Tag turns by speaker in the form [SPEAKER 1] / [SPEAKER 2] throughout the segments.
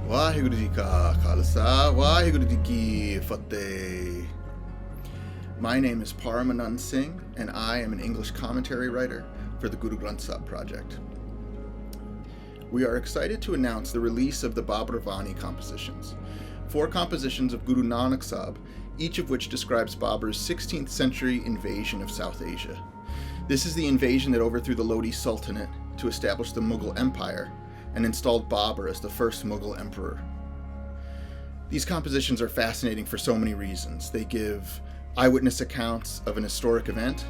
[SPEAKER 1] Waheguru Ji Ka Khalsa, Waheguru Ji Ki Fatih. My name is Paramanand Singh, and I am an English commentary writer for the Guru Granth Sahib Project. We are excited to announce the release of the Babarvani compositions, 4 compositions of Guru Nanak Sahib, each of which describes Babur's 16th century invasion of South Asia. This is the invasion that overthrew the Lodhi Sultanate to establish the Mughal Empire and installed Babur as the first Mughal emperor. These compositions are fascinating for so many reasons. They give eyewitness accounts of an historic event.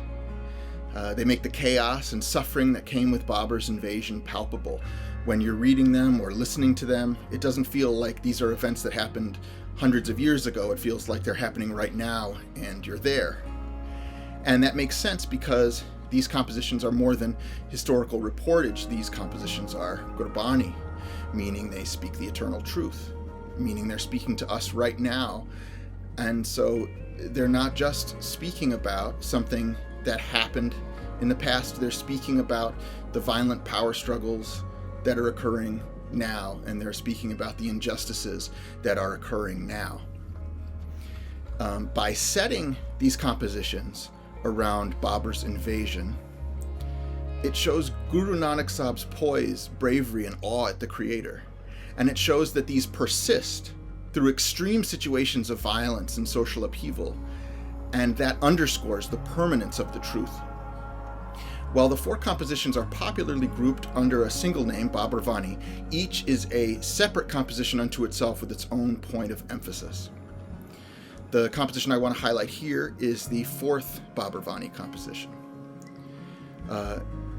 [SPEAKER 1] They make the chaos and suffering that came with Babur's invasion palpable. When you're reading them or listening to them, it doesn't feel like these are events that happened hundreds of years ago. It feels like they're happening right now and you're there. And that makes sense because these compositions are more than historical reportage. These compositions are Gurbani, meaning they speak the eternal truth, meaning they're speaking to us right now. And so they're not just speaking about something that happened in the past, they're speaking about the violent power struggles that are occurring now, and they're speaking about the injustices that are occurring now. By setting these compositions around Babur's invasion, it shows Guru Nanak Sahib's poise, bravery, and awe at the Creator. And it shows that these persist through extreme situations of violence and social upheaval, and that underscores the permanence of the truth. While the 4 compositions are popularly grouped under a single name, Babarvani, each is a separate composition unto itself with its own point of emphasis. The composition I want to highlight here is the 4th Babarvani composition.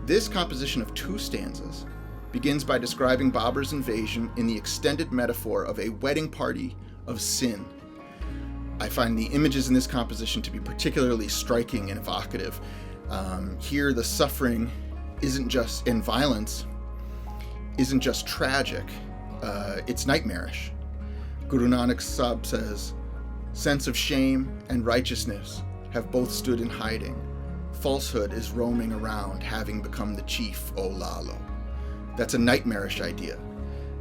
[SPEAKER 1] This composition of 2 stanzas begins by describing Babur's invasion in the extended metaphor of a wedding party of sin. I find the images in this composition to be particularly striking and evocative. Here the suffering and violence isn't just tragic, it's nightmarish. Guru Nanak Sahib says, "Sense of shame and righteousness have both stood in hiding. Falsehood is roaming around, having become the chief, O Lalo." That's a nightmarish idea.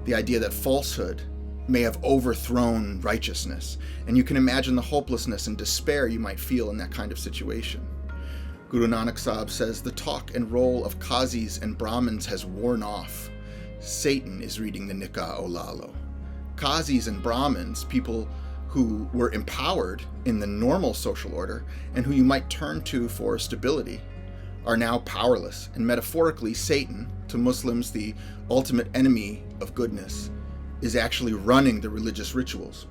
[SPEAKER 1] The idea that falsehood may have overthrown righteousness. And you can imagine the hopelessness and despair you might feel in that kind of situation. Guru Nanak Sahib says, "The talk and role of Qazis and Brahmins has worn off. Satan is reading the Nikah, O Lalo." Qazis and Brahmins, people who were empowered in the normal social order and who you might turn to for stability, are now powerless. And metaphorically, Satan, to Muslims the ultimate enemy of goodness, is actually running the religious rituals.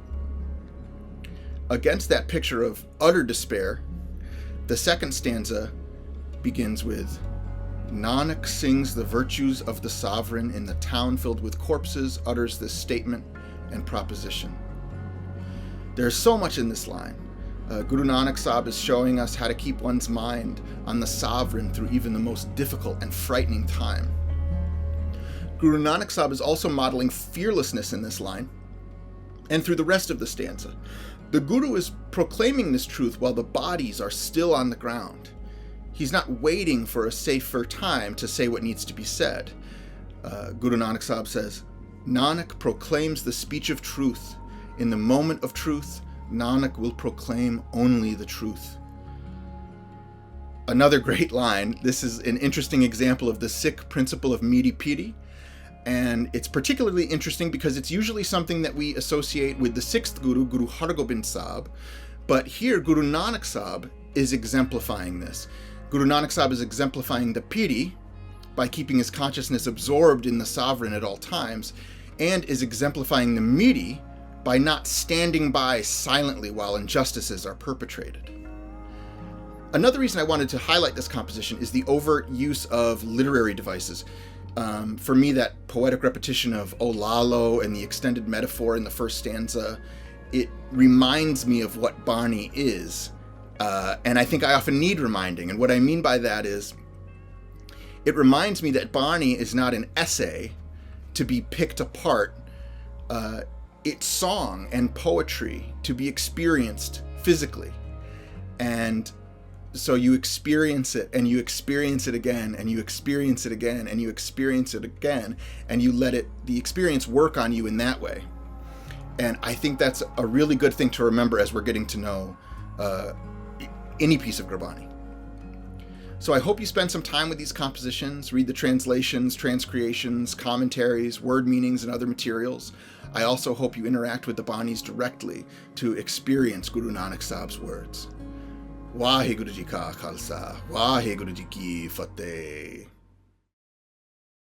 [SPEAKER 1] Against that picture of utter despair, the 2nd stanza begins with, "Nanak sings the virtues of the sovereign in the town filled with corpses, utters this statement and proposition." There's so much in this line. Guru Nanak Sahib is showing us how to keep one's mind on the sovereign through even the most difficult and frightening time. Guru Nanak Sahib is also modeling fearlessness in this line and through the rest of the stanza. The Guru is proclaiming this truth while the bodies are still on the ground. He's not waiting for a safer time to say what needs to be said. Guru Nanak Sahib says, "Nanak proclaims the speech of truth. In the moment of truth, Nanak will proclaim only the truth." Another great line. This is an interesting example of the Sikh principle of miri piri. And it's particularly interesting because it's usually something that we associate with the 6th Guru, Guru Hargobind Sahib. But here, Guru Nanak Sahib is exemplifying this. Guru Nanak Sahib is exemplifying the piri by keeping his consciousness absorbed in the sovereign at all times, and is exemplifying the miri by not standing by silently while injustices are perpetrated. Another reason I wanted to highlight this composition is the overt use of literary devices. For me, that poetic repetition of "O Lalo" and the extended metaphor in the 1st stanza, it reminds me of what Bani is. And I think I often need reminding. And what I mean by that is, it reminds me that Bani is not an essay to be picked apart. It's song and poetry to be experienced physically. And So you experience it, and you experience it again, and you experience it again, and you experience it again, and you let the experience work on you in that way. And I think that's a really good thing to remember as we're getting to know any piece of Gurbani. So I hope you spend some time with these compositions, read the translations, transcreations, commentaries, word meanings, and other materials. I also hope you interact with the Banis directly to experience Guru Nanak Sahib's words. Waheguru Ji Ka Khalsa, Waheguru Ji Ki Fateh.